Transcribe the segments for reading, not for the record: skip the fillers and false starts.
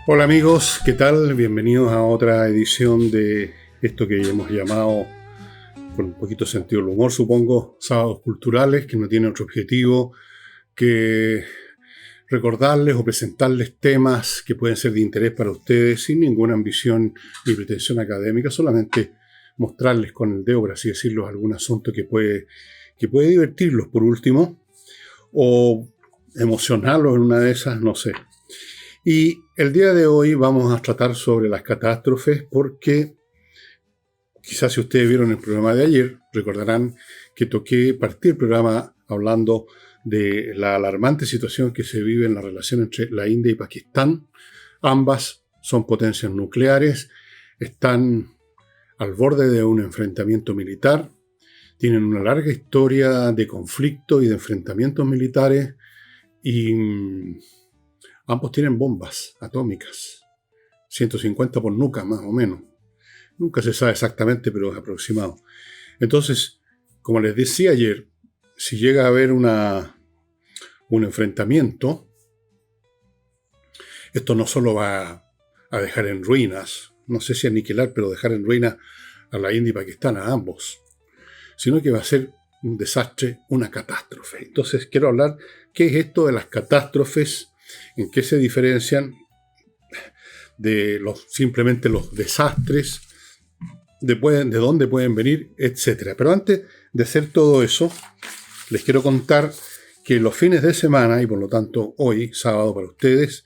Hola amigos, ¿qué tal? Bienvenidos a otra edición de esto que hemos llamado, con un poquito de sentido del humor supongo, Sábados Culturales, que no tiene otro objetivo que recordarles o presentarles temas que pueden ser de interés para ustedes sin ninguna ambición ni pretensión académica, solamente mostrarles con el dedo, por así decirlo, algún asunto que puede divertirlos por último, o emocionarlos en una de esas, no sé. Y el día de hoy vamos a tratar sobre las catástrofes porque quizás si ustedes vieron el programa de ayer, recordarán que partí el programa hablando de la alarmante situación que se vive en la relación entre la India y Pakistán. Ambas son potencias nucleares, están al borde de un enfrentamiento militar, tienen una larga historia de conflicto y de enfrentamientos militares y ambos tienen bombas atómicas, 150 por nuca más o menos. Nunca se sabe exactamente, pero es aproximado. Entonces, como les decía ayer, si llega a haber un enfrentamiento, esto no solo va a dejar en ruinas, no sé si aniquilar, pero dejar en ruinas a la India y Pakistán, a ambos, sino que va a ser un desastre, una catástrofe. Entonces, quiero hablar qué es esto de las catástrofes, en qué se diferencian de simplemente los desastres, de dónde pueden venir, etc. Pero antes de hacer todo eso, les quiero contar que los fines de semana, y por lo tanto hoy, sábado para ustedes,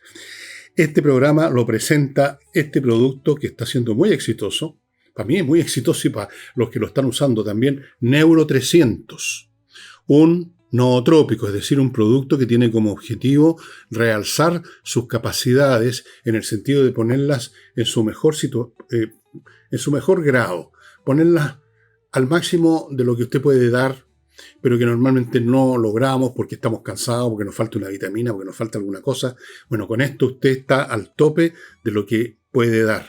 este programa lo presenta este producto que está siendo muy exitoso. Para mí es muy exitoso y para los que lo están usando también, Neuro 300. Un nootrópico, es decir, un producto que tiene como objetivo realzar sus capacidades en el sentido de ponerlas en su mejor grado, ponerlas al máximo de lo que usted puede dar, pero que normalmente no logramos porque estamos cansados, porque nos falta una vitamina, porque nos falta alguna cosa. Bueno, con esto usted está al tope de lo que puede dar.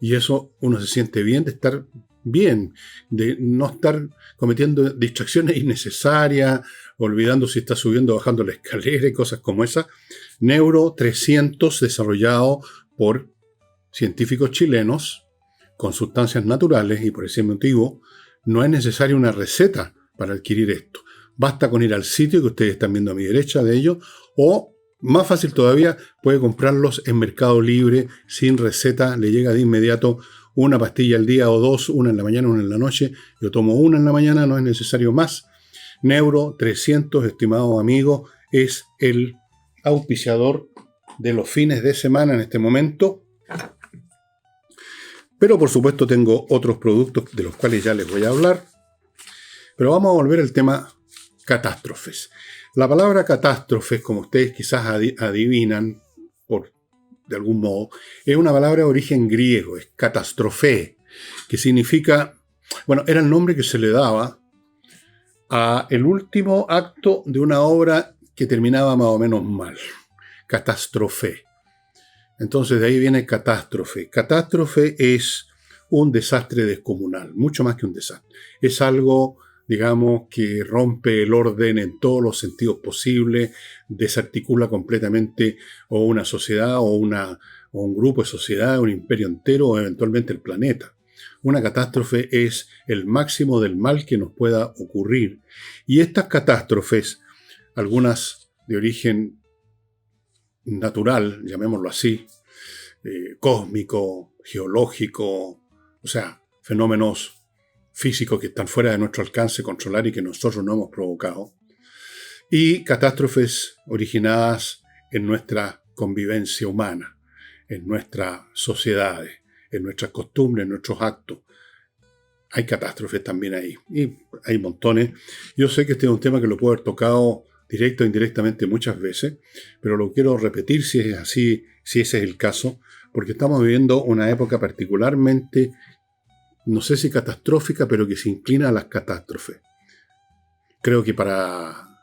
Y eso uno se siente bien de estar bien, de no estar cometiendo distracciones innecesarias, olvidando si está subiendo o bajando la escalera y cosas como esas. Neuro 300, desarrollado por científicos chilenos, con sustancias naturales, y por ese motivo no es necesaria una receta para adquirir esto. Basta con ir al sitio que ustedes están viendo a mi derecha de ellos, o más fácil todavía, puede comprarlos en Mercado Libre sin receta, le llega de inmediato una pastilla al día o dos, una en la mañana, una en la noche. Yo tomo una en la mañana, no es necesario más. Neuro 300, estimados amigos, es el auspiciador de los fines de semana en este momento. Pero por supuesto tengo otros productos de los cuales ya les voy a hablar. Pero vamos a volver al tema catástrofes. La palabra catástrofes, como ustedes quizás adivinan, de algún modo, es una palabra de origen griego, es catástrofe, que significa, bueno, era el nombre que se le daba a el último acto de una obra que terminaba más o menos mal. Catástrofe. Entonces de ahí viene catástrofe. Catástrofe es un desastre descomunal, mucho más que un desastre. Es algo, digamos, que rompe el orden en todos los sentidos posibles, desarticula completamente o una sociedad o un grupo de sociedad, un imperio entero o eventualmente el planeta. Una catástrofe es el máximo del mal que nos pueda ocurrir. Y estas catástrofes, algunas de origen natural, llamémoslo así, cósmico, geológico, o sea, fenómenos físicos que están fuera de nuestro alcance controlar y que nosotros no hemos provocado, y catástrofes originadas en nuestra convivencia humana, en nuestras sociedades, en nuestras costumbres, en nuestros actos. Hay catástrofes también ahí, y hay montones. Yo sé que este es un tema que lo puedo haber tocado directa o indirectamente muchas veces, pero lo quiero repetir si es así, si ese es el caso, porque estamos viviendo una época particularmente, no sé si catastrófica, pero que se inclina a las catástrofes. Creo que para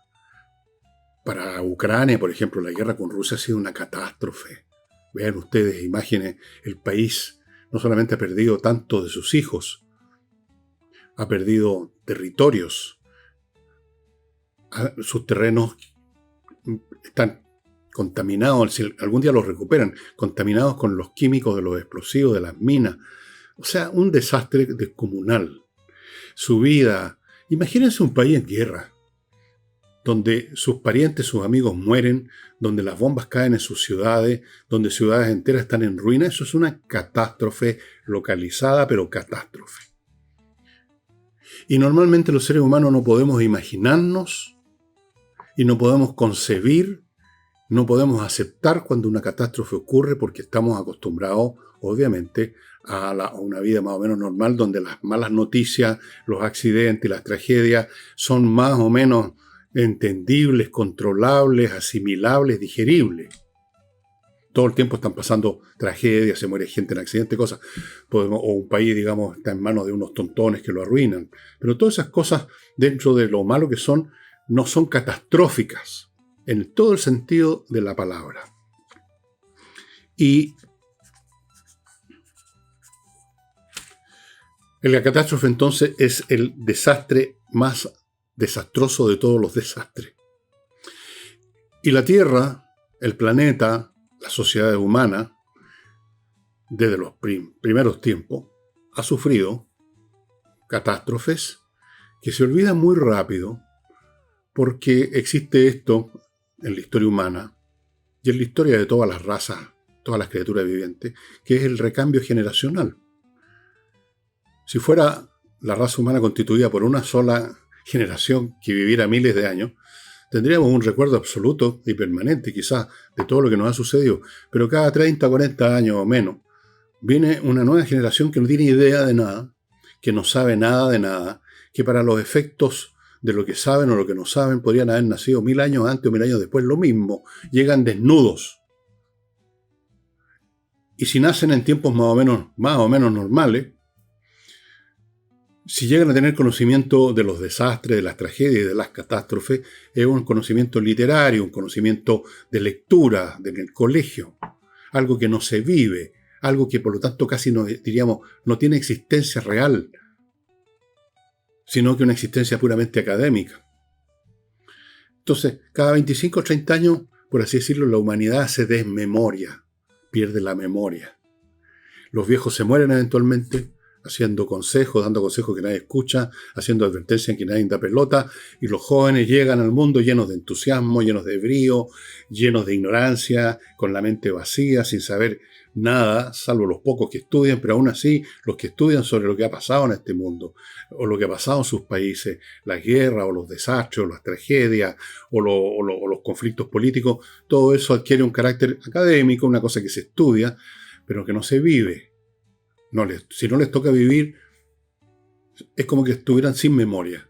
Ucrania, por ejemplo, la guerra con Rusia ha sido una catástrofe. Vean ustedes imágenes, el país no solamente ha perdido tanto de sus hijos, ha perdido territorios, sus terrenos están contaminados, si algún día los recuperan, contaminados con los químicos de los explosivos, de las minas. O sea, un desastre descomunal. Su vida. Imagínense un país en guerra, donde sus parientes, sus amigos mueren, donde las bombas caen en sus ciudades, donde ciudades enteras están en ruina. Eso es una catástrofe localizada, pero catástrofe. Y normalmente los seres humanos no podemos imaginarnos y no podemos concebir, no podemos aceptar cuando una catástrofe ocurre porque estamos acostumbrados, obviamente, a una vida más o menos normal donde las malas noticias, los accidentes, las tragedias son más o menos entendibles, controlables, asimilables, digeribles. Todo el tiempo están pasando tragedias, se muere gente en accidentes, cosas. O un país, digamos, está en manos de unos tontones que lo arruinan. Pero todas esas cosas, dentro de lo malo que son, no son catastróficas, en todo el sentido de la palabra. Y la catástrofe, entonces, es el desastre más desastroso de todos los desastres. Y la Tierra, el planeta, la sociedad humana, desde los primeros tiempos, ha sufrido catástrofes que se olvidan muy rápido porque existe esto en la historia humana y en la historia de todas las razas, todas las criaturas vivientes, que es el recambio generacional. Si fuera la raza humana constituida por una sola generación que viviera miles de años, tendríamos un recuerdo absoluto y permanente, quizás, de todo lo que nos ha sucedido. Pero cada 30 o 40 años o menos, viene una nueva generación que no tiene idea de nada, que no sabe nada de nada, que para los efectos de lo que saben o lo que no saben podrían haber nacido 1000 años antes o 1000 años después, lo mismo. Llegan desnudos. Y si nacen en tiempos más o menos normales, si llegan a tener conocimiento de los desastres, de las tragedias y de las catástrofes, es un conocimiento literario, un conocimiento de lectura en el colegio, algo que no se vive, algo que por lo tanto casi no, diríamos, no tiene existencia real, sino que una existencia puramente académica. Entonces, cada 25 o 30 años, por así decirlo, la humanidad se desmemoria, pierde la memoria. Los viejos se mueren eventualmente, dando consejos que nadie escucha, haciendo advertencias en que nadie da pelota, y los jóvenes llegan al mundo llenos de entusiasmo, llenos de brío, llenos de ignorancia, con la mente vacía, sin saber nada, salvo los pocos que estudian, pero aún así los que estudian sobre lo que ha pasado en este mundo, o lo que ha pasado en sus países, las guerras, o los desastres, o las tragedias, o los conflictos políticos, todo eso adquiere un carácter académico, una cosa que se estudia, pero que no se vive. Si no les toca vivir, es como que estuvieran sin memoria.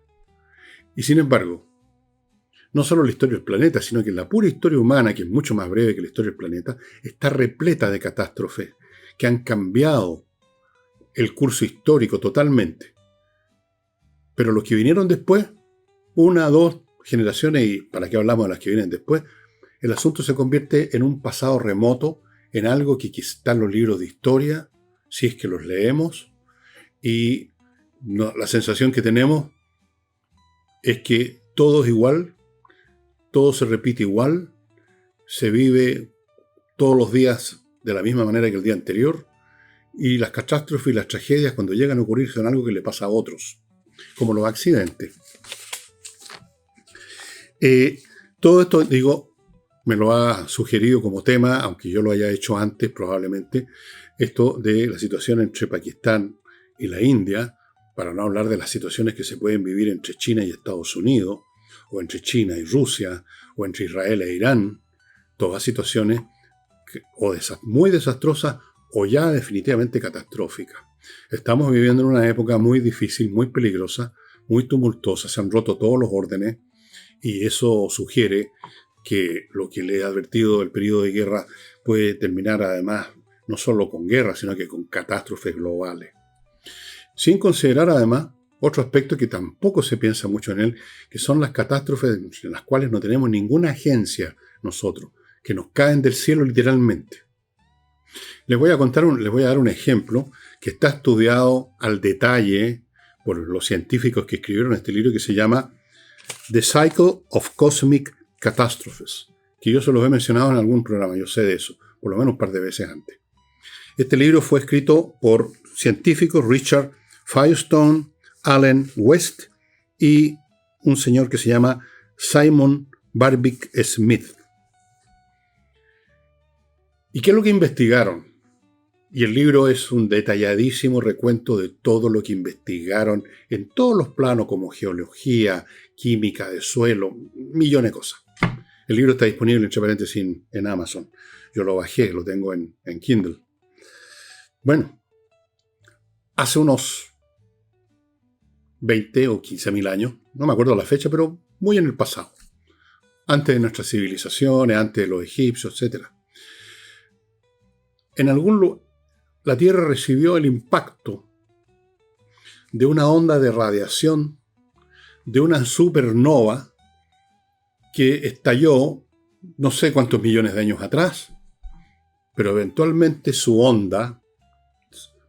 Y sin embargo, no solo la historia del planeta, sino que la pura historia humana, que es mucho más breve que la historia del planeta, está repleta de catástrofes que han cambiado el curso histórico totalmente. Pero los que vinieron después, 1, 2 generaciones, y para qué hablamos de las que vienen después, el asunto se convierte en un pasado remoto, en algo que está en los libros de historia, si es que los leemos, y la sensación que tenemos es que todo es igual, todo se repite igual, se vive todos los días de la misma manera que el día anterior, y las catástrofes y las tragedias cuando llegan a ocurrir son algo que le pasa a otros, como los accidentes. Todo esto, digo, me lo ha sugerido como tema, aunque yo lo haya hecho antes probablemente, esto de la situación entre Pakistán y la India, para no hablar de las situaciones que se pueden vivir entre China y Estados Unidos, o entre China y Rusia, o entre Israel e Irán, todas situaciones muy desastrosas o ya definitivamente catastróficas. Estamos viviendo en una época muy difícil, muy peligrosa, muy tumultuosa, se han roto todos los órdenes, y eso sugiere que lo que le he advertido el periodo de guerra puede terminar además no solo con guerra, sino que con catástrofes globales. Sin considerar además otro aspecto que tampoco se piensa mucho en él, que son las catástrofes en las cuales no tenemos ninguna agencia nosotros, que nos caen del cielo literalmente. Les voy a dar un ejemplo que está estudiado al detalle por los científicos que escribieron este libro que se llama The Cycle of Cosmic Catastrophes, que yo se los he mencionado en algún programa, yo sé de eso, por lo menos un par de veces antes. Este libro fue escrito por científicos Richard Firestone, Allen West y un señor que se llama Simon Barwick Smith. ¿Y qué es lo que investigaron? Y el libro es un detalladísimo recuento de todo lo que investigaron en todos los planos, como geología, química de suelo, millones de cosas. El libro está disponible, entre paréntesis, en Amazon. Yo lo bajé, lo tengo en Kindle. Bueno, hace unos 20 o 15.000 años, no me acuerdo la fecha, pero muy en el pasado. Antes de nuestras civilizaciones, antes de los egipcios, etc. En algún lugar, la Tierra recibió el impacto de una onda de radiación de una supernova que estalló no sé cuántos millones de años atrás, pero eventualmente su onda,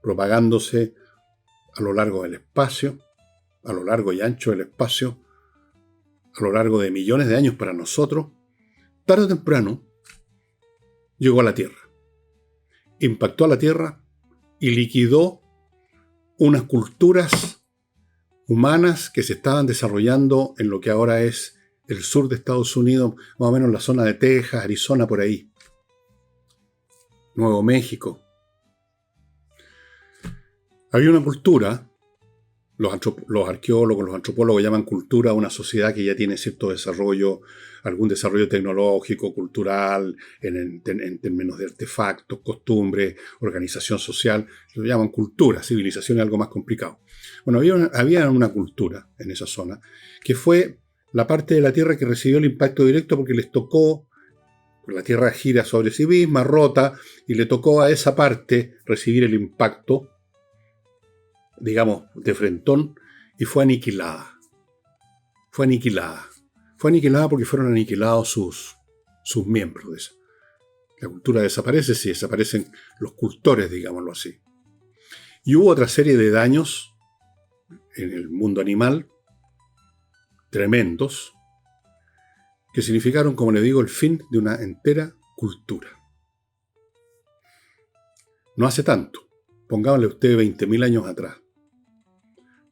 propagándose a lo largo del espacio, a lo largo y ancho del espacio, a lo largo de millones de años para nosotros, tarde o temprano llegó a la Tierra. Impactó a la Tierra y liquidó unas culturas humanas que se estaban desarrollando en lo que ahora es el sur de Estados Unidos, más o menos en la zona de Texas, Arizona, por ahí. Nuevo México. Había una cultura, los arqueólogos, los antropólogos llaman cultura a una sociedad que ya tiene cierto desarrollo, algún desarrollo tecnológico, cultural, en términos de artefactos, costumbres, organización social. Lo llaman cultura, civilización es algo más complicado. Bueno, había una cultura en esa zona que fue la parte de la Tierra que recibió el impacto directo porque les tocó, la Tierra gira sobre sí misma, rota, y le tocó a esa parte recibir el impacto, digamos, de frentón, y fue aniquilada. Fue aniquilada. Fue aniquilada porque fueron aniquilados sus miembros de esa. La cultura desaparece si desaparecen los cultores, digámoslo así. Y hubo otra serie de daños en el mundo animal, tremendos, que significaron, como le digo, el fin de una entera cultura. No hace tanto, pongámosle usted 20.000 años atrás,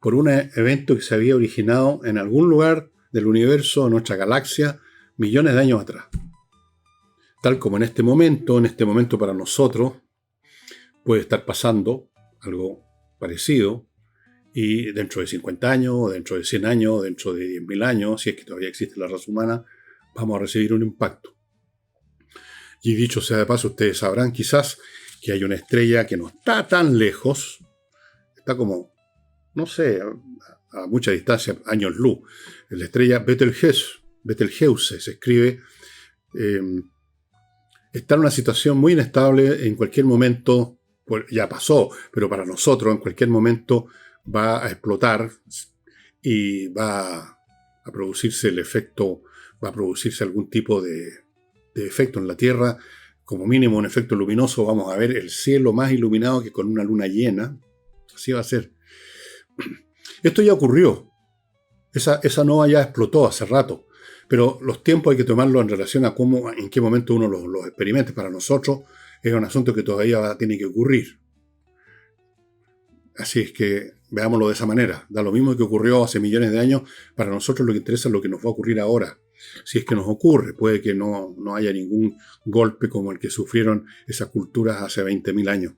por un evento que se había originado en algún lugar del universo, en nuestra galaxia, millones de años atrás. Tal como en este momento para nosotros, puede estar pasando algo parecido, y dentro de 50 años, dentro de 100 años, dentro de 10.000 años, si es que todavía existe la raza humana, vamos a recibir un impacto. Y dicho sea de paso, ustedes sabrán quizás que hay una estrella que no está tan lejos, está como, no sé, a mucha distancia, años luz. La estrella Betelgeuse se escribe, está en una situación muy inestable, en cualquier momento, pues ya pasó, pero para nosotros en cualquier momento va a explotar y va a producirse el efecto, va a producirse algún tipo de efecto en la Tierra, como mínimo un efecto luminoso. Vamos a ver el cielo más iluminado que con una luna llena. Así va a ser. Esto ya ocurrió. Esa nova ya explotó hace rato. Pero los tiempos hay que tomarlos en relación a cómo, en qué momento uno los experimente. Para nosotros es un asunto que todavía tiene que ocurrir. Así es que veámoslo de esa manera. Da lo mismo que ocurrió hace millones de años. Para nosotros lo que interesa es lo que nos va a ocurrir ahora. Si es que nos ocurre, puede que no haya ningún golpe como el que sufrieron esas culturas hace 20.000 años.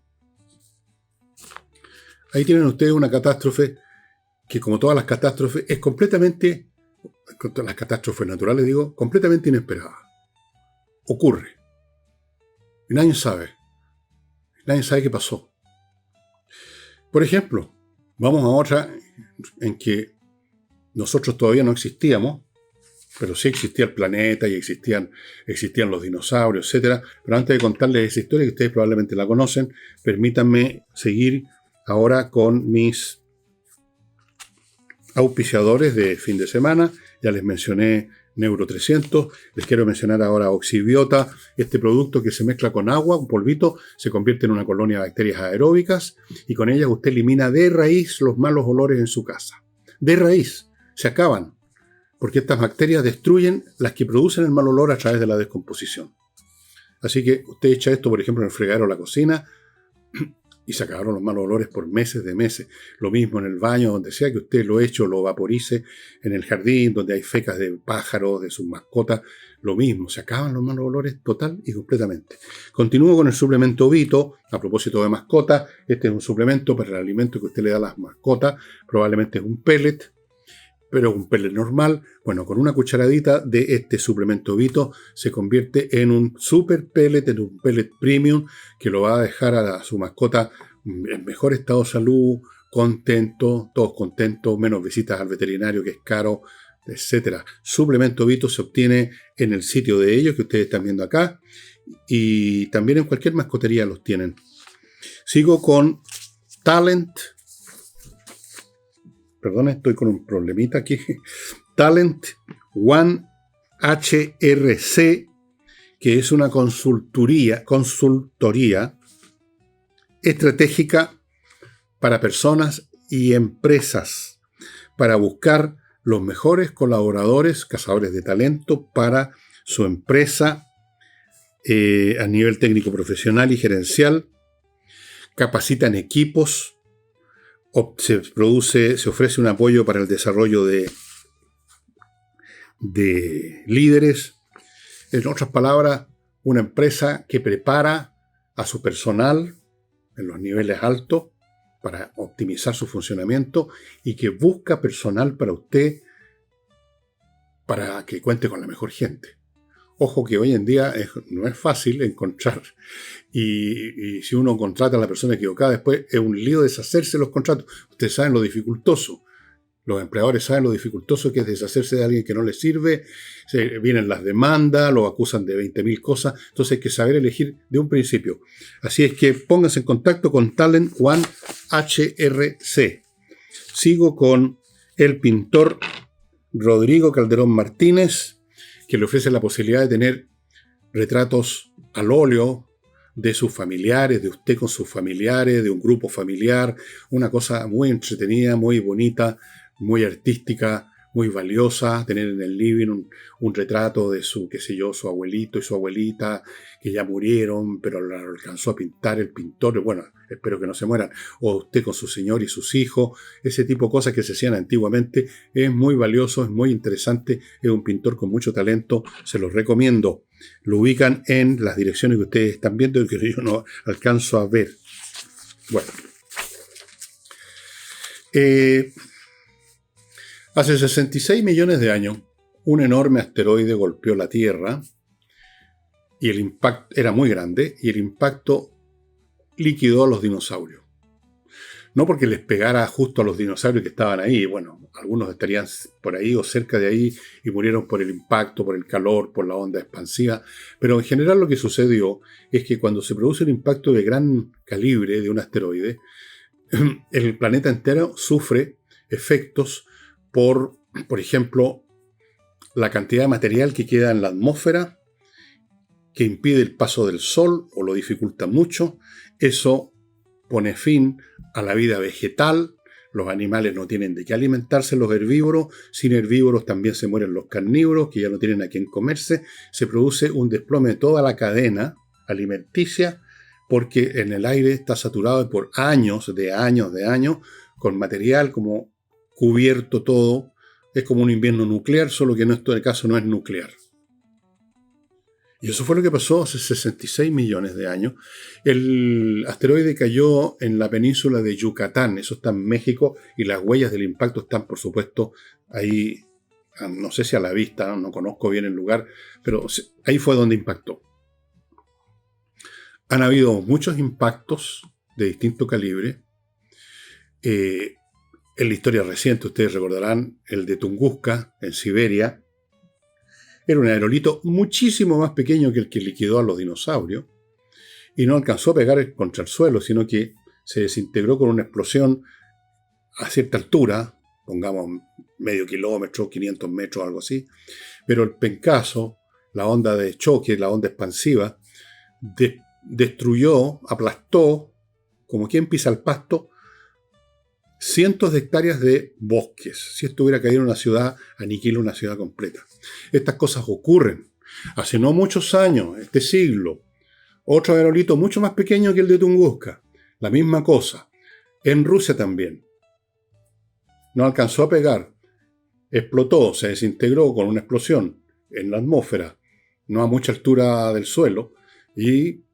Ahí tienen ustedes una catástrofe que, como todas las catástrofes, es completamente, las catástrofes naturales digo, completamente inesperada. Ocurre. Y nadie sabe qué pasó. Por ejemplo, vamos a otra en que nosotros todavía no existíamos, pero sí existía el planeta y existían los dinosaurios, etc. Pero antes de contarles esa historia, que ustedes probablemente la conocen, permítanme seguir ahora con mis auspiciadores de fin de semana. Ya les mencioné Neuro 300, les quiero mencionar ahora Oxibiota, este producto que se mezcla con agua, un polvito, se convierte en una colonia de bacterias aeróbicas y con ellas usted elimina de raíz los malos olores en su casa. De raíz, se acaban. porque estas bacterias destruyen las que producen el mal olor a través de la descomposición. Así que usted echa esto, por ejemplo, en el fregadero o la cocina, y se acabaron los malos olores por meses de meses. Lo mismo en el baño, donde sea que usted lo eche o lo vaporice, en el jardín, donde hay fecas de pájaros, de sus mascotas, lo mismo, se acaban los malos olores total y completamente. Continúo con el suplemento Vito, a propósito de mascotas. Este es un suplemento para el alimento que usted le da a las mascotas, probablemente es un pellet, pero un pellet normal. Bueno, con una cucharadita de este suplemento Vito se convierte en un super pellet, en un pellet premium, que lo va a dejar a su mascota en mejor estado de salud, contento, todos contentos, menos visitas al veterinario que es caro, etcétera. Suplemento Vito se obtiene en el sitio de ellos que ustedes están viendo acá, y también en cualquier mascotería los tienen. Sigo con Talent. Perdón, estoy con un problemita aquí. Talent One HRC, que es una consultoría estratégica para personas y empresas, para buscar los mejores colaboradores, cazadores de talento para su empresa a nivel técnico profesional y gerencial. Capacitan equipos. Se ofrece un apoyo para el desarrollo de líderes. En otras palabras, una empresa que prepara a su personal en los niveles altos para optimizar su funcionamiento y que busca personal para usted para que cuente con la mejor gente. Ojo que hoy en día no es fácil encontrar, y si uno contrata a la persona equivocada, después es un lío deshacerse de los contratos. Ustedes saben lo dificultoso. Los empleadores saben lo dificultoso que es deshacerse de alguien que no les sirve. Vienen las demandas, lo acusan de 20.000 cosas. Entonces hay que saber elegir de un principio. Así es que pónganse en contacto con Talent One HRC. Sigo con el pintor Rodrigo Calderón Martínez, que le ofrece la posibilidad de tener retratos al óleo de sus familiares, de usted con sus familiares, de un grupo familiar, una cosa muy entretenida, muy bonita, muy artística, muy valiosa, tener en el living un retrato de su, qué sé yo, su abuelito y su abuelita, que ya murieron, pero lo alcanzó a pintar el pintor, bueno, espero que no se mueran, o usted con su señor y sus hijos, ese tipo de cosas que se hacían antiguamente, es muy valioso, es muy interesante, es un pintor con mucho talento, se los recomiendo. Lo ubican en las direcciones que ustedes están viendo y que yo no alcanzo a ver. Bueno. Hace 66 millones de años, un enorme asteroide golpeó la Tierra y el impacto era muy grande y el impacto liquidó a los dinosaurios. No porque les pegara justo a los dinosaurios que estaban ahí, bueno, algunos estarían por ahí o cerca de ahí y murieron por el impacto, por el calor, por la onda expansiva, pero en general lo que sucedió es que cuando se produce un impacto de gran calibre de un asteroide, el planeta entero sufre efectos por ejemplo, la cantidad de material que queda en la atmósfera, que impide el paso del sol o lo dificulta mucho. Eso pone fin a la vida vegetal. Los animales no tienen de qué alimentarse, los herbívoros. Sin herbívoros también se mueren los carnívoros, que ya no tienen a quién comerse. Se produce un desplome de toda la cadena alimenticia, porque en el aire está saturado por años, con material como cubierto todo. Es como un invierno nuclear, solo que en este caso no es nuclear. Y eso fue lo que pasó hace 66 millones de años. El asteroide cayó en la península de Yucatán, eso está en México, y las huellas del impacto están, por supuesto, ahí, no sé si a la vista, no conozco bien el lugar, pero ahí fue donde impactó. Han habido muchos impactos de distinto calibre. En la historia reciente, ustedes recordarán, el de Tunguska, en Siberia, era un aerolito muchísimo más pequeño que el que liquidó a los dinosaurios y no alcanzó a pegar contra el suelo, sino que se desintegró con una explosión a cierta altura, pongamos medio kilómetro, 500 metros, algo así, pero el pencazo, la onda de choque, la onda expansiva, destruyó, aplastó, como quien pisa el pasto, cientos de hectáreas de bosques. Si esto hubiera caído en una ciudad, aniquila una ciudad completa. Estas cosas ocurren. Hace no muchos años, este siglo, otro aerolito mucho más pequeño que el de Tunguska. La misma cosa. En Rusia también. No alcanzó a pegar. Explotó, se desintegró con una explosión en la atmósfera, no a mucha altura del suelo, y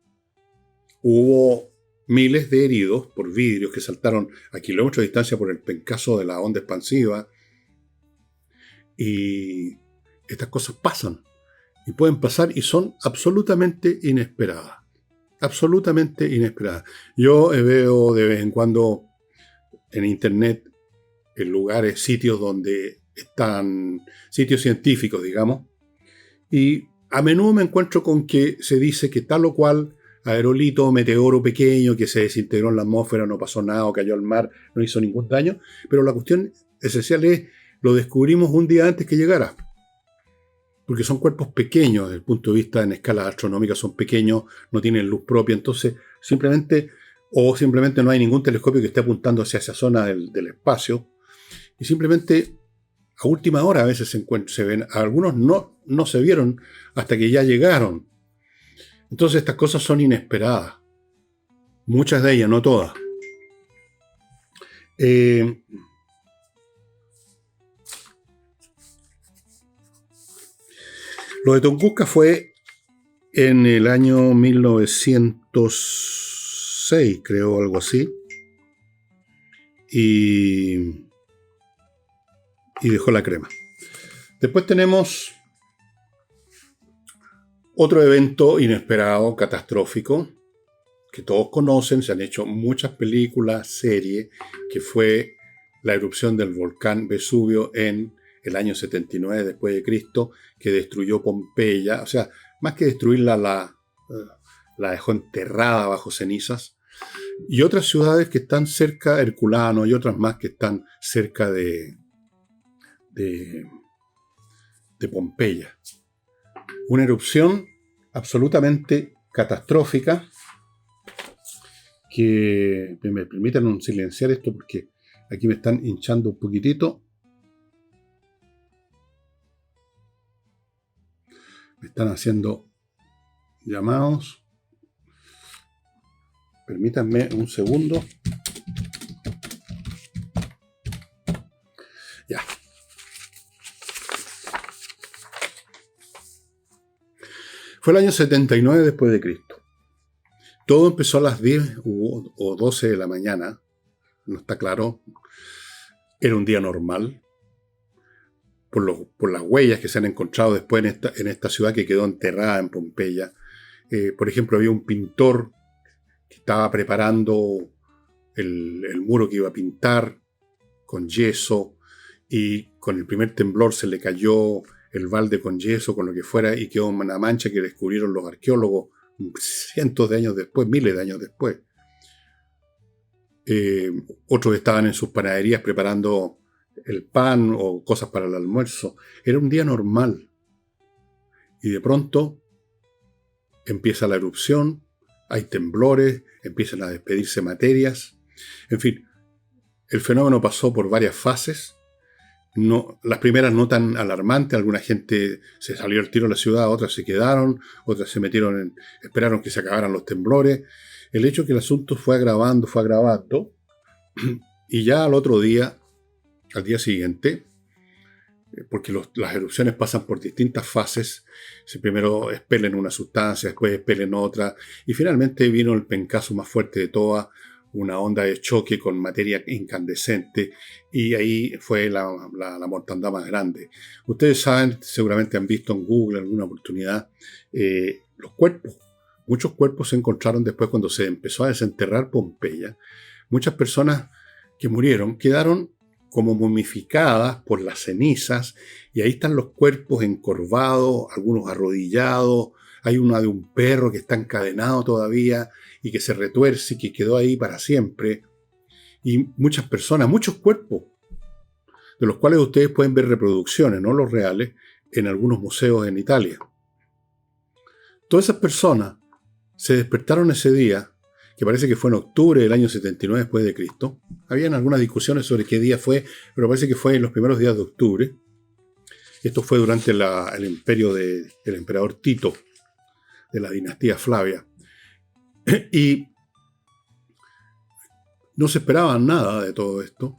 hubo miles de heridos por vidrios que saltaron a kilómetros de distancia por el pencazo de la onda expansiva. Y estas cosas pasan. Y pueden pasar y son absolutamente inesperadas. Absolutamente inesperadas. Yo veo de vez en cuando en internet, en lugares, sitios donde están, sitios científicos, digamos, y a menudo me encuentro con que se dice que tal o cual aerolito, meteoro pequeño que se desintegró en la atmósfera, no pasó nada, o cayó al mar, no hizo ningún daño, pero la cuestión esencial es, lo descubrimos un día antes que llegara. Porque son cuerpos pequeños desde el punto de vista en escala astronómica, son pequeños, no tienen luz propia, entonces simplemente no hay ningún telescopio que esté apuntando hacia esa zona del espacio, y simplemente a última hora a veces se ven, algunos no se vieron hasta que ya llegaron. Entonces estas cosas son inesperadas, muchas de ellas, no todas. Lo de Tunguska fue en el año 1906, creo, algo así. Y dejó la crema. Después tenemos otro evento inesperado, catastrófico, que todos conocen, se han hecho muchas películas, series, que fue la erupción del volcán Vesubio en el año 79 después de Cristo, que destruyó Pompeya. O sea, más que destruirla, la dejó enterrada bajo cenizas. Y otras ciudades que están cerca, Herculano, y otras más que están cerca de Pompeya. Una erupción absolutamente catastrófica, que me permitan silenciar esto porque aquí me están hinchando un poquitito. Me están haciendo llamados. Permítanme un segundo. Ya. Fue el año 79 después de Cristo. Todo empezó a las 10 o 12 de la mañana. No está claro. Era un día normal. Por las huellas que se han encontrado después en esta ciudad que quedó enterrada en Pompeya. Por ejemplo, había un pintor que estaba preparando el muro que iba a pintar con yeso, y con el primer temblor se le cayó el balde con yeso, con lo que fuera, y quedó una mancha que descubrieron los arqueólogos cientos de años después, miles de años después. Otros estaban en sus panaderías preparando el pan o cosas para el almuerzo. Era un día normal. Y de pronto empieza la erupción, hay temblores, empiezan a despedirse materias. En fin, el fenómeno pasó por varias fases. Las primeras no tan alarmantes, alguna gente se salió al tiro de la ciudad, otras se quedaron, otras se metieron esperaron que se acabaran los temblores. El hecho es que el asunto fue agravando, y ya al otro día, al día siguiente, porque las erupciones pasan por distintas fases, primero expelen una sustancia, después expelen otra, y finalmente vino el pencazo más fuerte de todas, una onda de choque con materia incandescente, y ahí fue la mortandad más grande. Ustedes saben, seguramente han visto en Google alguna oportunidad, los cuerpos. Muchos cuerpos se encontraron después cuando se empezó a desenterrar Pompeya. Muchas personas que murieron quedaron como momificadas por las cenizas, y ahí están los cuerpos encorvados, algunos arrodillados. Hay una de un perro que está encadenado todavía y que se retuerce y que quedó ahí para siempre. Y muchas personas, muchos cuerpos, de los cuales ustedes pueden ver reproducciones, no los reales, en algunos museos en Italia. Todas esas personas se despertaron ese día, que parece que fue en octubre del año 79 después de Cristo. Habían algunas discusiones sobre qué día fue, pero parece que fue en los primeros días de octubre. Esto fue durante el imperio del emperador Tito, de la dinastía Flavia. Y no se esperaba nada de todo esto.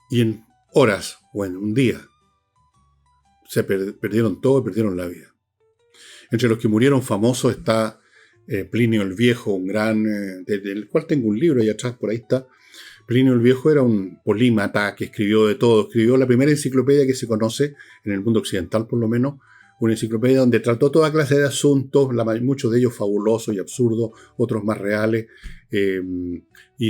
Y en horas o en un día se perdieron todo y perdieron la vida. Entre los que murieron famosos está Plinio el Viejo, un gran, del cual tengo un libro ahí atrás, por ahí está. Plinio el Viejo era un polímata que escribió de todo. Escribió la primera enciclopedia que se conoce, en el mundo occidental por lo menos, una enciclopedia donde trató toda clase de asuntos, muchos de ellos fabulosos y absurdos, otros más reales, y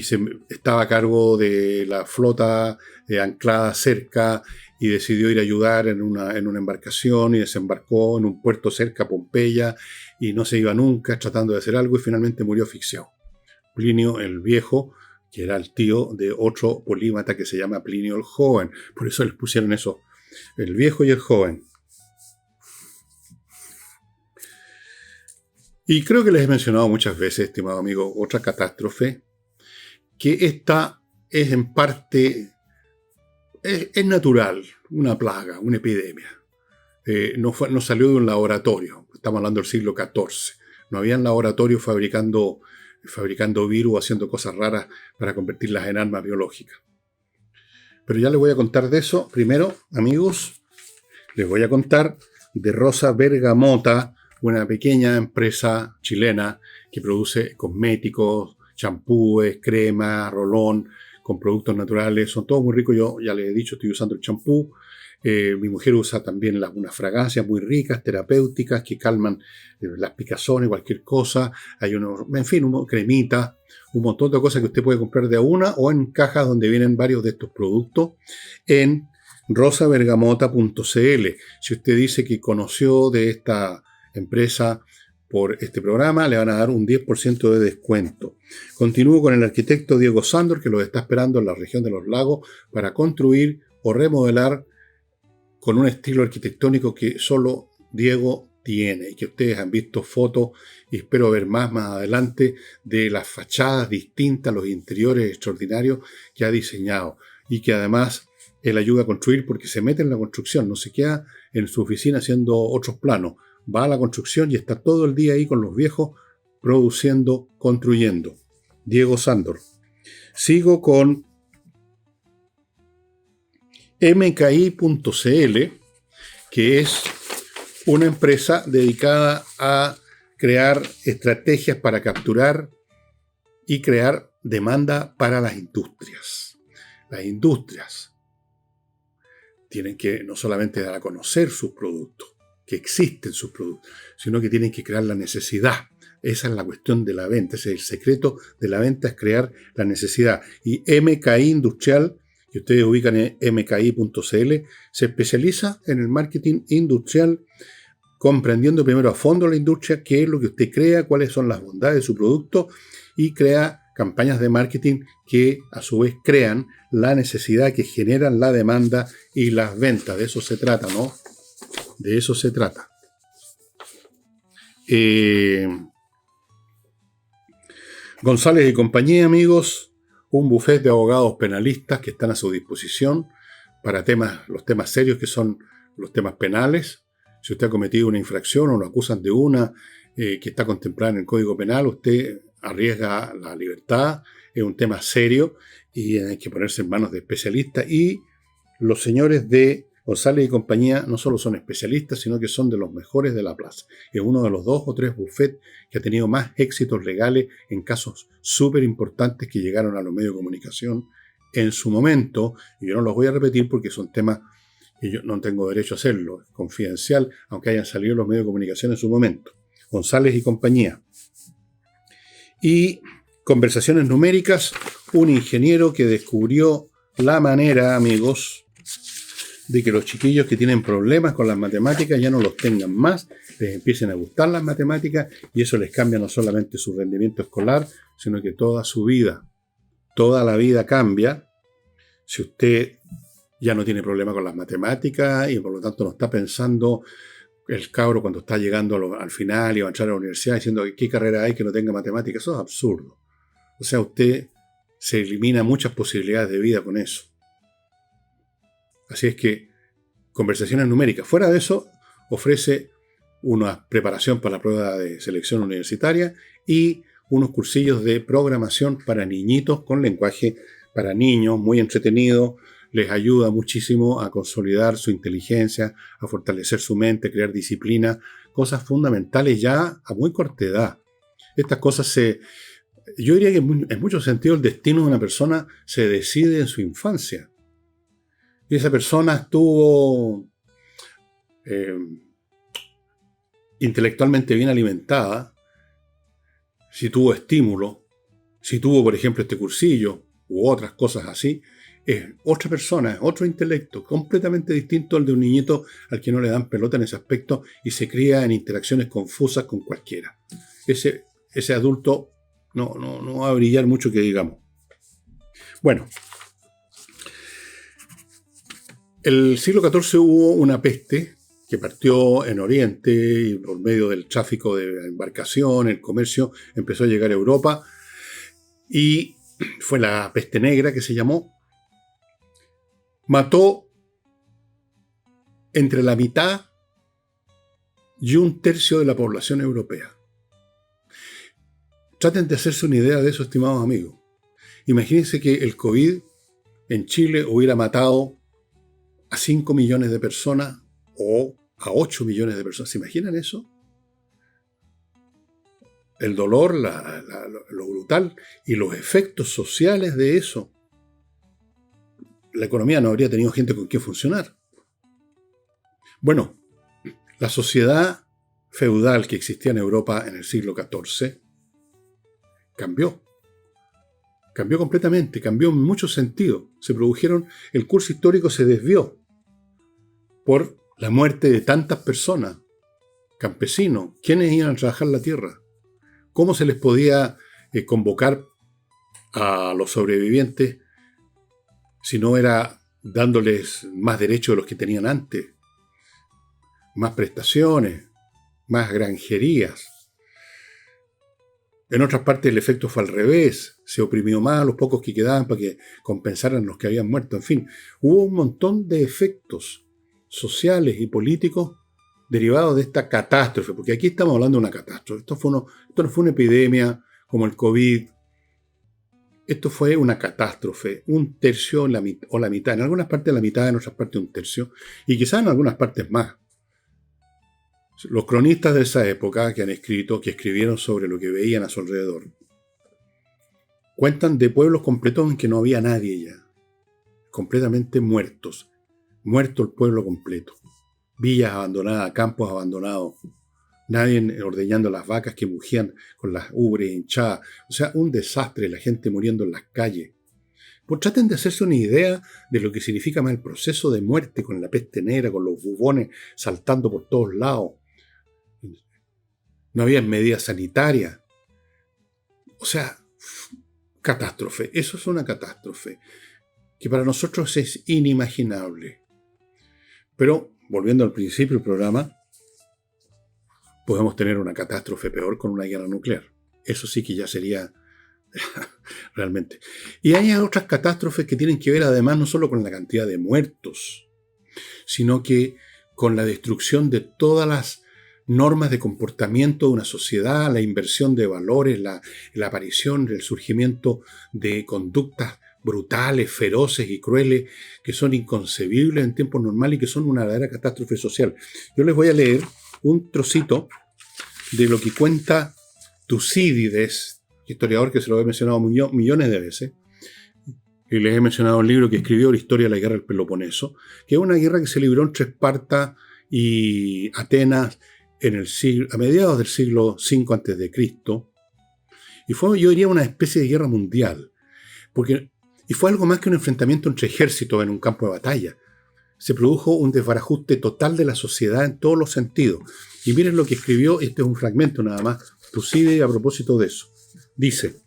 estaba a cargo de la flota anclada cerca y decidió ir a ayudar en una embarcación y desembarcó en un puerto cerca a Pompeya y no se iba nunca tratando de hacer algo y finalmente murió asfixiado. Plinio el Viejo, que era el tío de otro polímata que se llama Plinio el Joven, por eso les pusieron eso, el viejo y el joven. Y creo que les he mencionado muchas veces, estimado amigo, otra catástrofe, que esta es en parte, es natural, una plaga, una epidemia. No salió de un laboratorio, estamos hablando del siglo XIV. No había laboratorios fabricando virus, haciendo cosas raras para convertirlas en armas biológicas. Pero ya les voy a contar de eso. Primero, amigos, les voy a contar de Rosa Bergamota, una pequeña empresa chilena que produce cosméticos, champúes, crema, rolón, con productos naturales. Son todos muy ricos. Yo ya les he dicho, estoy usando el champú. Mi mujer usa también unas fragancias muy ricas, terapéuticas, que calman las picazones, cualquier cosa. Hay cremitas, un montón de cosas que usted puede comprar de a una o en cajas donde vienen varios de estos productos en rosabergamota.cl. Si usted dice que conoció de esta empresa por este programa, le van a dar un 10% de descuento. Continúo con el arquitecto Diego Sándor, que los está esperando en la región de los lagos para construir o remodelar con un estilo arquitectónico que solo Diego tiene y que ustedes han visto fotos y espero ver más adelante de las fachadas distintas, los interiores extraordinarios que ha diseñado y que además él ayuda a construir porque se mete en la construcción, no se queda en su oficina haciendo otros planos, va a la construcción y está todo el día ahí con los viejos produciendo, construyendo. Diego Sándor. Sigo con mki.cl, que es una empresa dedicada a crear estrategias para capturar y crear demanda para las industrias. Las industrias tienen que no solamente dar a conocer sus productos, que existen sus productos, sino que tienen que crear la necesidad. Esa es la cuestión de la venta, ese es el secreto de la venta, es crear la necesidad. Y MKI Industrial, que ustedes ubican en mki.cl, se especializa en el marketing industrial, comprendiendo primero a fondo la industria, qué es lo que usted crea, cuáles son las bondades de su producto, y crea campañas de marketing que a su vez crean la necesidad, que generan la demanda y las ventas. De eso se trata, ¿no? De eso se trata. González y compañía, amigos, un bufete de abogados penalistas que están a su disposición para los temas serios que son los temas penales. Si usted ha cometido una infracción o lo acusan de una que está contemplada en el Código Penal, usted arriesga la libertad, es un tema serio y hay que ponerse en manos de especialistas. Y los señores de González y compañía no solo son especialistas, sino que son de los mejores de la plaza. Es uno de los 2 o 3 bufetes que ha tenido más éxitos legales en casos súper importantes que llegaron a los medios de comunicación en su momento. Y yo no los voy a repetir porque son temas que yo no tengo derecho a hacerlo. Es confidencial, aunque hayan salido los medios de comunicación en su momento. González y compañía. Y conversaciones numéricas, un ingeniero que descubrió la manera, amigos, de que los chiquillos que tienen problemas con las matemáticas ya no los tengan más, les empiecen a gustar las matemáticas y eso les cambia no solamente su rendimiento escolar, sino que toda su vida. Toda la vida cambia si usted ya no tiene problema con las matemáticas y por lo tanto no está pensando el cabro cuando está llegando al final y va a entrar a la universidad diciendo qué carrera hay que no tenga matemáticas. Eso es absurdo. O sea, usted se elimina muchas posibilidades de vida con eso. Así es que conversaciones numéricas. Fuera de eso, ofrece una preparación para la prueba de selección universitaria y unos cursillos de programación para niñitos con lenguaje para niños, muy entretenido. Les ayuda muchísimo a consolidar su inteligencia, a fortalecer su mente, a crear disciplina, cosas fundamentales ya a muy corta edad. Estas cosas yo diría que en muchos sentidos el destino de una persona se decide en su infancia. Y esa persona estuvo intelectualmente bien alimentada, si tuvo estímulo, si tuvo, por ejemplo, este cursillo u otras cosas así, es otra persona, es otro intelecto, completamente distinto al de un niñito al que no le dan pelota en ese aspecto y se cría en interacciones confusas con cualquiera. Ese adulto no va a brillar mucho que digamos. Bueno, el siglo XIV hubo una peste que partió en Oriente y por medio del tráfico de embarcación, el comercio, empezó a llegar a Europa y fue la peste negra que se llamó. Mató entre la mitad y un tercio de la población europea. Traten de hacerse una idea de eso, estimados amigos. Imagínense que el COVID en Chile hubiera matado a 5 millones de personas o a 8 millones de personas. ¿Se imaginan eso? El dolor, lo brutal y los efectos sociales de eso. La economía no habría tenido gente con quien funcionar. Bueno, la sociedad feudal que existía en Europa en el siglo XIV cambió. Cambió completamente, cambió en muchos sentidos. El curso histórico se desvió por la muerte de tantas personas, campesinos. ¿Quiénes iban a trabajar la tierra? ¿Cómo se les podía convocar a los sobrevivientes si no era dándoles más derechos de los que tenían antes? Más prestaciones, más granjerías. En otras partes el efecto fue al revés. Se oprimió más a los pocos que quedaban para que compensaran los que habían muerto. En fin, hubo un montón de efectos sociales y políticos derivados de esta catástrofe, porque aquí estamos hablando de una catástrofe. Esto no fue una epidemia como el COVID. Esto fue una catástrofe, un tercio o la mitad. En algunas partes la mitad, en otras partes un tercio, y quizás en algunas partes más. Los cronistas de esa época que escribieron sobre lo que veían a su alrededor, cuentan de pueblos completos en que no había nadie ya, completamente muertos, muerto el pueblo completo, villas abandonadas, campos abandonados, nadie ordeñando las vacas que mugían con las ubres hinchadas, o sea, un desastre, la gente muriendo en las calles. Pues traten de hacerse una idea de lo que significa más el proceso de muerte con la peste negra, con los bubones saltando por todos lados. No había medidas sanitarias. O sea, catástrofe. Eso es una catástrofe que para nosotros es inimaginable. Pero, volviendo al principio del programa, podemos tener una catástrofe peor con una guerra nuclear. Eso sí que ya sería realmente. Y hay otras catástrofes que tienen que ver además no solo con la cantidad de muertos, sino que con la destrucción de todas las normas de comportamiento de una sociedad, la inversión de valores, la aparición, el surgimiento de conductas brutales, feroces y crueles que son inconcebibles en tiempos normales y que son una verdadera catástrofe social. Yo les voy a leer un trocito de lo que cuenta Tucídides, historiador que se lo he mencionado millones de veces, y les he mencionado un libro que escribió, La historia de la guerra del Peloponeso, que es una guerra que se libró entre Esparta y Atenas a mediados del siglo V a.C., y fue, yo diría, una especie de guerra mundial, y fue algo más que un enfrentamiento entre ejércitos en un campo de batalla. Se produjo un desbarajuste total de la sociedad en todos los sentidos. Y miren lo que escribió, este es un fragmento nada más, Tucídides a propósito de eso. Dice: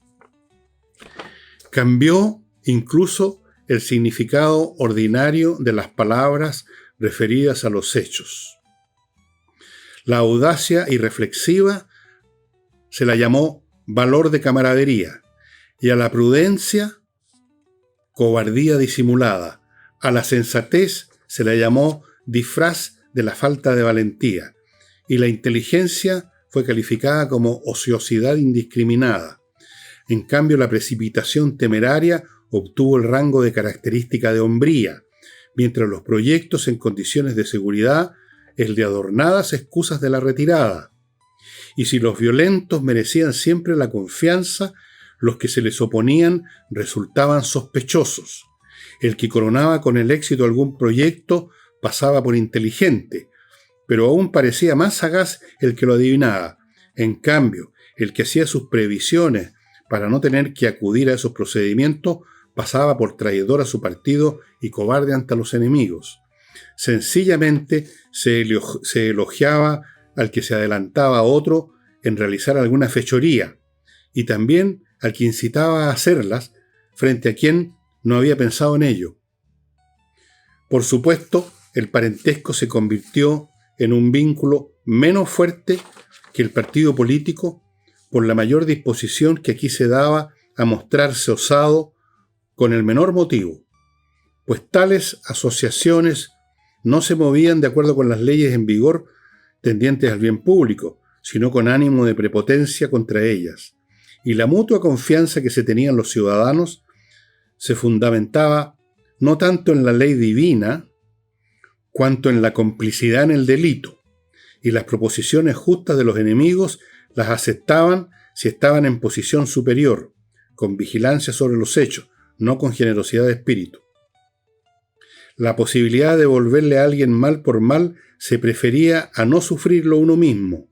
cambió incluso el significado ordinario de las palabras referidas a los hechos. La audacia irreflexiva se la llamó valor de camaradería, y a la prudencia, cobardía disimulada. A la sensatez se la llamó disfraz de la falta de valentía, y la inteligencia fue calificada como ociosidad indiscriminada. En cambio, la precipitación temeraria obtuvo el rango de característica de hombría, mientras los proyectos en condiciones de seguridad el de adornadas excusas de la retirada. Y si los violentos merecían siempre la confianza, los que se les oponían resultaban sospechosos. El que coronaba con el éxito algún proyecto pasaba por inteligente, pero aún parecía más sagaz el que lo adivinaba. En cambio, el que hacía sus previsiones para no tener que acudir a esos procedimientos pasaba por traidor a su partido y cobarde ante los enemigos. Sencillamente se elogiaba al que se adelantaba a otro en realizar alguna fechoría, y también al que incitaba a hacerlas frente a quien no había pensado en ello. Por supuesto, el parentesco se convirtió en un vínculo menos fuerte que el partido político por la mayor disposición que aquí se daba a mostrarse osado con el menor motivo, pues tales asociaciones no se movían de acuerdo con las leyes en vigor tendientes al bien público, sino con ánimo de prepotencia contra ellas. Y la mutua confianza que se tenían los ciudadanos se fundamentaba no tanto en la ley divina, cuanto en la complicidad en el delito, y las proposiciones justas de los enemigos las aceptaban si estaban en posición superior, con vigilancia sobre los hechos, no con generosidad de espíritu. La posibilidad de devolverle a alguien mal por mal se prefería a no sufrirlo uno mismo.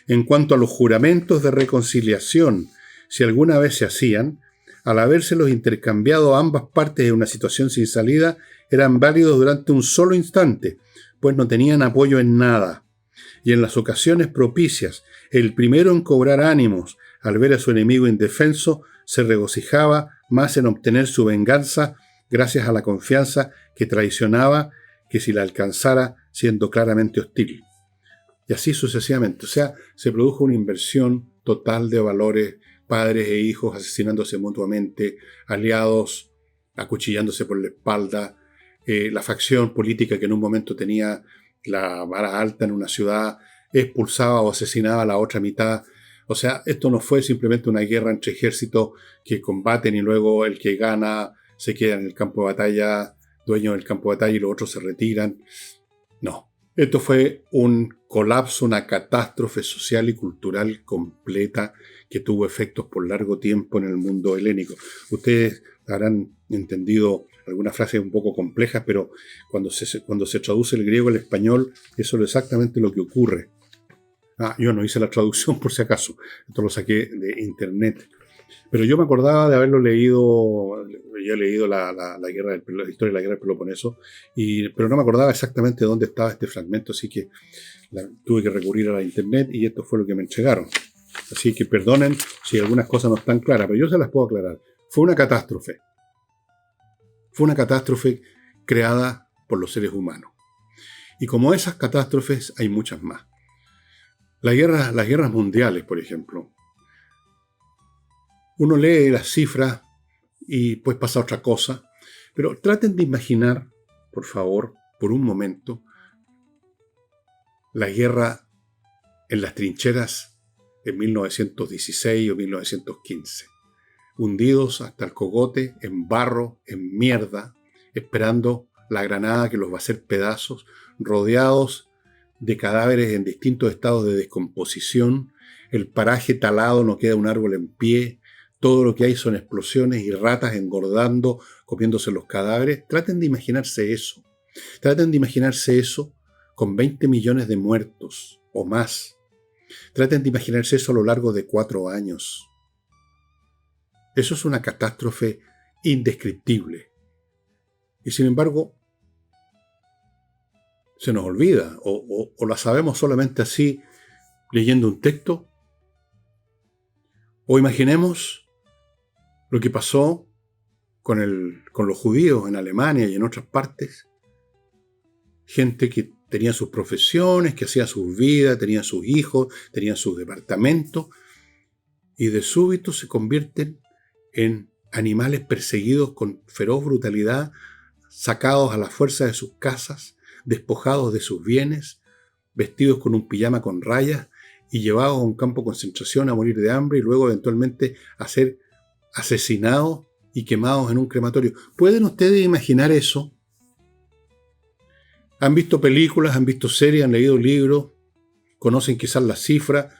En cuanto a los juramentos de reconciliación, si alguna vez se hacían, al habérselos intercambiado a ambas partes en una situación sin salida, eran válidos durante un solo instante, pues no tenían apoyo en nada. Y en las ocasiones propicias, el primero en cobrar ánimos al ver a su enemigo indefenso se regocijaba más en obtener su venganza gracias a la confianza que traicionaba que si la alcanzara siendo claramente hostil. Y así sucesivamente. O sea, se produjo una inversión total de valores, padres e hijos asesinándose mutuamente, aliados acuchillándose por la espalda, la facción política que en un momento tenía la vara alta en una ciudad expulsaba o asesinaba a la otra mitad. O sea, esto no fue simplemente una guerra entre ejércitos que combaten y luego el que gana se queda en el campo de batalla, dueño del campo de batalla, y los otros se retiran. No. Esto fue un colapso, una catástrofe social y cultural completa que tuvo efectos por largo tiempo en el mundo helénico. Ustedes habrán entendido algunas frases un poco complejas, pero cuando se traduce el griego al español, eso es exactamente lo que ocurre. Yo no hice la traducción por si acaso, esto lo saqué de internet. Pero yo me acordaba de haberlo leído, había leído la historia de la guerra del Peloponeso, pero no me acordaba exactamente dónde estaba este fragmento, así que tuve que recurrir a la internet y esto fue lo que me entregaron. Así que perdonen si algunas cosas no están claras, pero yo se las puedo aclarar. Fue una catástrofe. Fue una catástrofe creada por los seres humanos. Y como esas catástrofes hay muchas más. Las guerras mundiales, por ejemplo. Uno lee las cifras y pues pasa otra cosa, pero traten de imaginar, por favor, por un momento, la guerra en las trincheras en 1916 o 1915, hundidos hasta el cogote, en barro, en mierda, esperando la granada que los va a hacer pedazos, rodeados de cadáveres en distintos estados de descomposición, el paraje talado, no queda un árbol en pie, todo lo que hay son explosiones y ratas engordando, comiéndose los cadáveres. Traten de imaginarse eso. Traten de imaginarse eso con 20 millones de muertos o más. Traten de imaginarse eso a lo largo de 4 años. Eso es una catástrofe indescriptible. Y sin embargo, se nos olvida, o la sabemos solamente así, leyendo un texto. O imaginemos lo que pasó con los judíos en Alemania y en otras partes. Gente que tenían sus profesiones, que hacían sus vidas, tenían sus hijos, tenían sus departamentos, y de súbito se convierten en animales perseguidos con feroz brutalidad, sacados a la fuerza de sus casas, despojados de sus bienes, vestidos con un pijama con rayas y llevados a un campo de concentración a morir de hambre y luego eventualmente a ser asesinados y quemados en un crematorio. ¿Pueden ustedes imaginar eso? Han visto películas, han visto series, han leído libros, conocen quizás las cifras,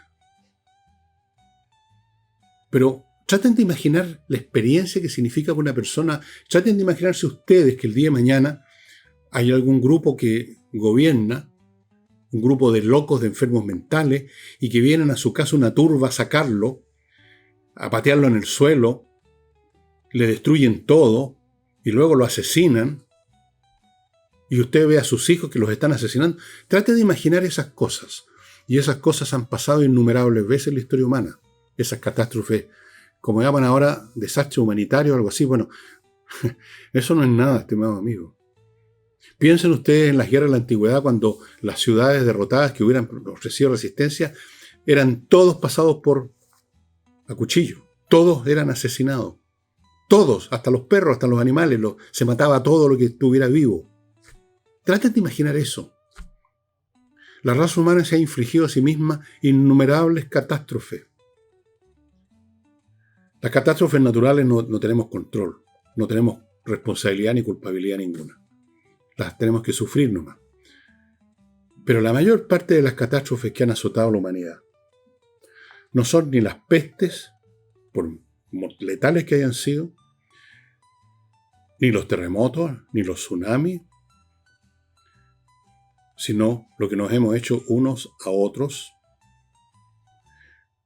pero traten de imaginar la experiencia que significa para una persona. Traten de imaginarse ustedes que el día de mañana hay algún grupo que gobierna, un grupo de locos, de enfermos mentales, y que vienen a su casa una turba a sacarlo, a patearlo en el suelo, le destruyen todo y luego lo asesinan, y usted ve a sus hijos que los están asesinando. Trate de imaginar esas cosas, y esas cosas han pasado innumerables veces en la historia humana. Esas catástrofes, como llaman ahora, desastre humanitario o algo así. Bueno, eso no es nada, estimado amigo. Piensen ustedes en las guerras de la antigüedad, cuando las ciudades derrotadas que hubieran ofrecido resistencia eran todos pasados a cuchillo. Todos eran asesinados. Todos, hasta los perros, hasta los animales, se mataba a todo lo que estuviera vivo. Traten de imaginar eso. La raza humana se ha infligido a sí misma innumerables catástrofes. Las catástrofes naturales no tenemos control, no tenemos responsabilidad ni culpabilidad ninguna. Las tenemos que sufrir nomás. Pero la mayor parte de las catástrofes que han azotado a la humanidad no son ni las pestes, por letales que hayan sido, ni los terremotos, ni los tsunamis, sino lo que nos hemos hecho unos a otros,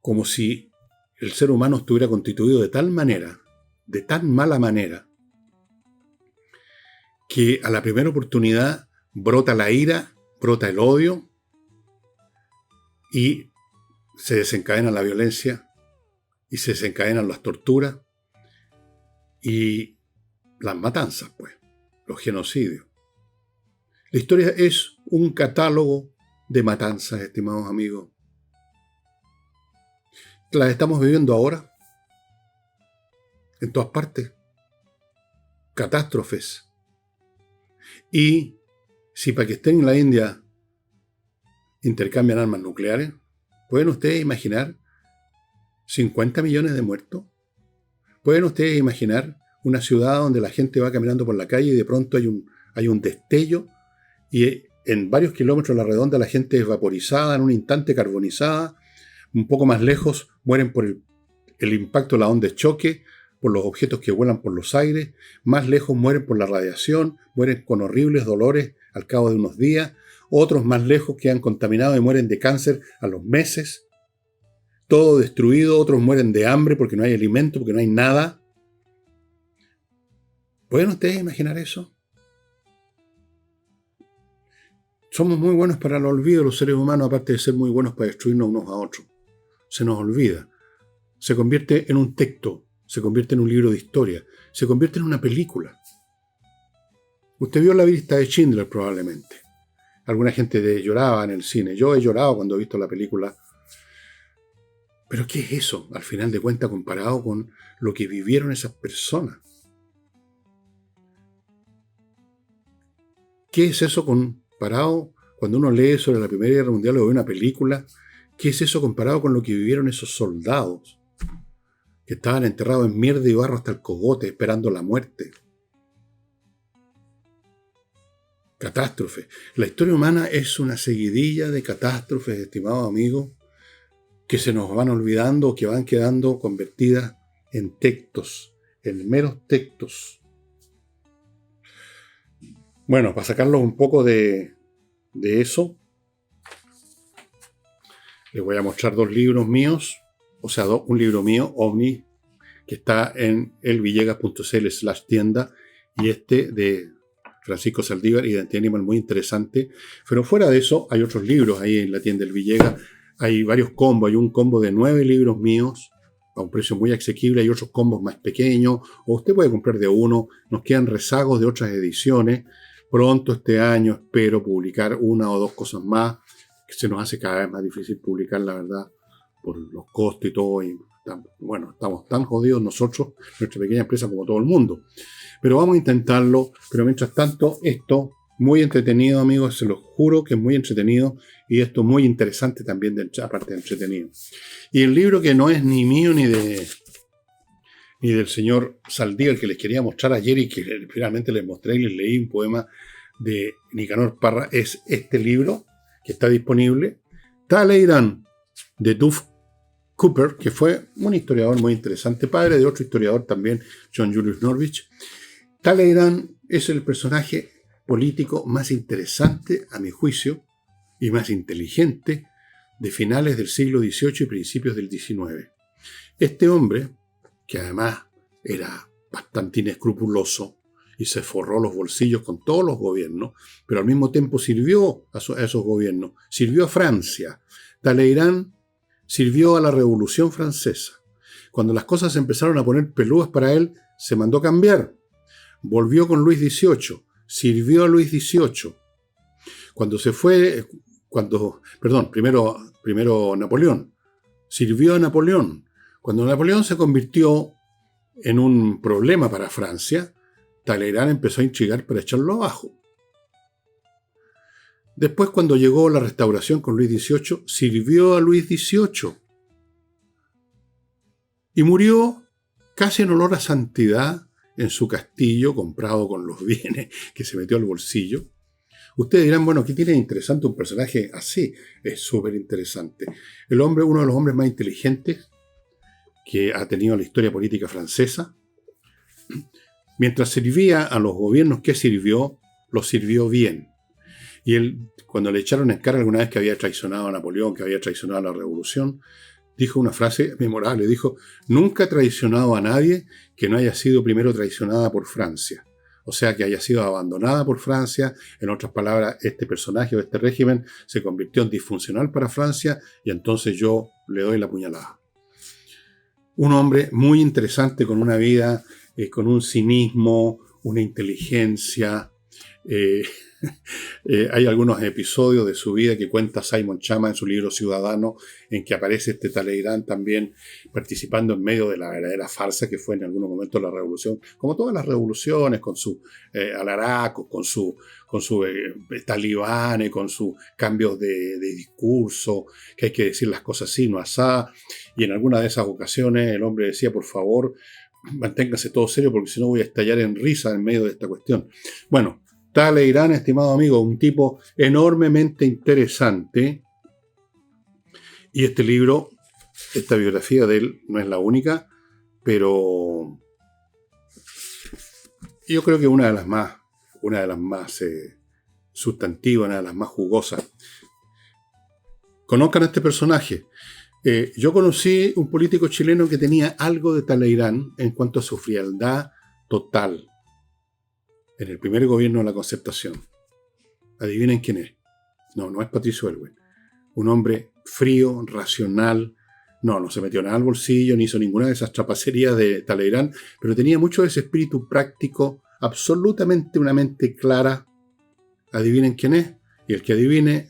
como si el ser humano estuviera constituido de tal manera, de tan mala manera, que a la primera oportunidad brota la ira, brota el odio y se desencadena la violencia y se desencadenan las torturas y las matanzas, pues, los genocidios. La historia es un catálogo de matanzas, estimados amigos. Las estamos viviendo ahora, en todas partes. Catástrofes. Y si Pakistán y la India intercambian armas nucleares, ¿pueden ustedes imaginar 50 millones de muertos? ¿Pueden ustedes imaginar una ciudad donde la gente va caminando por la calle y de pronto hay un destello y en varios kilómetros a la redonda la gente es vaporizada, en un instante carbonizada? Un poco más lejos mueren por el impacto de la onda de choque, por los objetos que vuelan por los aires. Más lejos mueren por la radiación, mueren con horribles dolores al cabo de unos días. Otros más lejos quedan contaminados y mueren de cáncer a los meses. Todo destruido. Otros mueren de hambre porque no hay alimento, porque no hay nada. ¿Pueden ustedes imaginar eso? Somos muy buenos para el olvido los seres humanos, aparte de ser muy buenos para destruirnos unos a otros. Se nos olvida. Se convierte en un texto, se convierte en un libro de historia, se convierte en una película. Usted vio La lista de Schindler probablemente. Alguna gente lloraba en el cine. Yo he llorado cuando he visto la película. Pero ¿qué es eso, al final de cuentas, comparado con lo que vivieron esas personas? ¿Qué es eso comparado cuando uno lee sobre la Primera Guerra Mundial o ve una película? ¿Qué es eso comparado con lo que vivieron esos soldados que estaban enterrados en mierda y barro hasta el cogote esperando la muerte? Catástrofe. La historia humana es una seguidilla de catástrofes, estimados amigos, que se nos van olvidando o que van quedando convertidas en textos, en meros textos. Bueno, para sacarlos un poco de eso, les voy a mostrar dos libros míos, o sea, un libro mío, OVNI, que está en elvillegas.cl/tienda, y este de Francisco Saldívar, Identity Animal, muy interesante. Pero fuera de eso, hay otros libros ahí en la tienda del Villegas. Hay varios combos. Hay un combo de 9 libros míos a un precio muy asequible. Hay otros combos más pequeños. O usted puede comprar de uno. Nos quedan rezagos de otras ediciones. Pronto este año espero publicar una o dos cosas más, que se nos hace cada vez más difícil publicar, la verdad, por los costos y todo. Y, bueno, estamos tan jodidos nosotros, nuestra pequeña empresa, como todo el mundo. Pero vamos a intentarlo. Pero mientras tanto, esto muy entretenido, amigos, se los juro que es muy entretenido, y esto muy interesante también, aparte de entretenido. Y el libro, que no es ni mío ni del señor Saldívar, que les quería mostrar ayer y que finalmente les mostré y les leí un poema de Nicanor Parra, es este libro que está disponible, Talleyrand, de Duff Cooper, que fue un historiador muy interesante, padre de otro historiador también, John Julius Norwich. Talleyrand es el personaje político más interesante, a mi juicio, y más inteligente de finales del siglo XVIII y principios del XIX. Este hombre, que además era bastante inescrupuloso y se forró los bolsillos con todos los gobiernos, pero al mismo tiempo sirvió a esos gobiernos, sirvió a Francia. Talleyrand sirvió a la Revolución Francesa. Cuando las cosas se empezaron a poner peludas para él, se mandó cambiar. Volvió con Luis XVIII, sirvió a Luis XVIII. Primero Napoleón, sirvió a Napoleón. Cuando Napoleón se convirtió en un problema para Francia, Talleyrand empezó a intrigar para echarlo abajo. Después, cuando llegó la Restauración con Luis XVIII, sirvió a Luis XVIII. Y murió casi en olor a santidad en su castillo, comprado con los bienes que se metió al bolsillo. Ustedes dirán, bueno, ¿qué tiene de interesante un personaje así? Es súper interesante. El hombre, uno de los hombres más inteligentes que ha tenido la historia política francesa. Mientras servía a los gobiernos que sirvió, los sirvió bien. Y él, cuando le echaron en cara alguna vez que había traicionado a Napoleón, que había traicionado a la Revolución, dijo una frase memorable, dijo: nunca he traicionado a nadie que no haya sido primero traicionada por Francia. O sea, que haya sido abandonada por Francia. En otras palabras, este personaje o este régimen se convirtió en disfuncional para Francia y entonces yo le doy la puñalada. Un hombre muy interesante, con una vida, con un cinismo, una inteligencia. Hay algunos episodios de su vida que cuenta Simon Chama en su libro Ciudadano, en que aparece este Talleyrand también participando en medio de la verdadera farsa que fue en algunos momentos la revolución, como todas las revoluciones, con su alaracos, con su talibanes, con sus cambios de discurso, que hay que decir las cosas así, no asá. Y en alguna de esas ocasiones el hombre decía: por favor, manténgase todo serio, porque si no voy a estallar en risa en medio de esta cuestión. Bueno, Talleyrand, estimado amigo, un tipo enormemente interesante. Y este libro, esta biografía de él, no es la única, pero yo creo que una de las más sustantivas, una de las más jugosas. Conozcan a este personaje. Yo conocí un político chileno que tenía algo de Talleyrand en cuanto a su frialdad total en el primer gobierno de la Concertación. Adivinen quién es. No es Patricio Aylwin. Un hombre frío, racional. No se metió nada al bolsillo, ni hizo ninguna de esas trapacerías de Talleyrand, pero tenía mucho de ese espíritu práctico, absolutamente una mente clara. Adivinen quién es. Y el que adivine,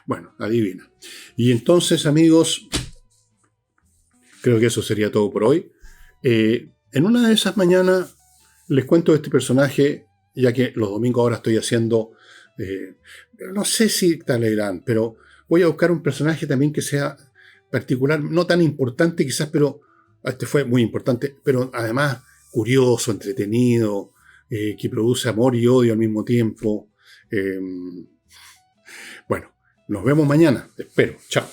bueno, adivina. Y entonces, amigos, creo que eso sería todo por hoy. En una de esas mañanas les cuento de este personaje, ya que los domingos ahora estoy haciendo, no sé si Talleyrand, pero voy a buscar un personaje también que sea particular, no tan importante quizás, pero este fue muy importante, pero además curioso, entretenido, que produce amor y odio al mismo tiempo. Bueno, nos vemos mañana, espero. Chao.